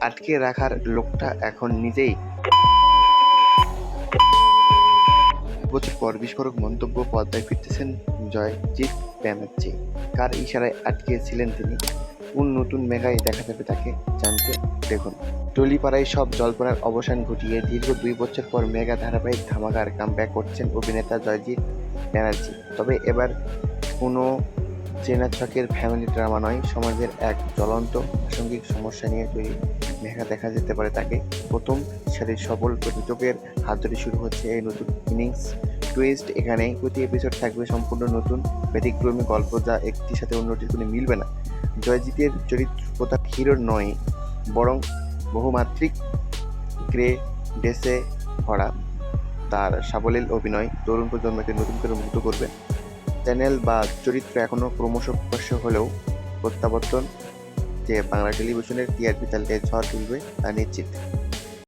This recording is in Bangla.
আটকে রাখার লোকটা এখন নিজেই। বছর পর বিস্ফোরক মন্তব্য, পর্দায় ফিরতেছেন জয়জিৎ ব্যানার্জি। কার ইশারায় আটকেছিলেন তিনি? কোন নতুন মেগায় দেখা যাবে তাকে? জানতে দেখুন। টলিপাড়ায় সব জল্পনার অবসান ঘটিয়ে দীর্ঘ 2 বছর পর মেগা ধারাবাহিক ধামাকার কামব্যাক করছেন অভিনেতা জয়জিৎ ব্যানার্জি। তবে এবার কোনো চেনা ছকের ফ্যামিলি ড্রামা নয়, সমাজের এক জ্বলন্ত প্রাসঙ্গিক সমস্যা নিয়ে তৈরি মেগা দেখা যেতে পারে তাকে। প্রথম সারির সফল প্রযোজকের হাত ধরে শুরু হচ্ছে এই নতুন ইনিংস। টুইস্ট এখানেই, প্রতি এপিসোড থাকবে সম্পূর্ণ নতুন ব্যতিক্রমী গল্প, যা একটির সাথে অন্যটির কোনো মিলবে না। জয়জিতের চরিত্র প্রধান হিরোর নয়, বরং বহুমাত্রিক গ্রেডেসে ভরা। তার সাবলীল অভিনয় তরুণ প্রজন্মকে নতুন করে মুগ্ধ করবে। চ্যানেল বা চরিত্র এখনও ক্রমশ প্রকাশ্য হলেও প্রত্যাবর্তন যে বাংলা টেলিভিশনের টিআরপি তালিকায় ঝড় তুলবে তা নিশ্চিত।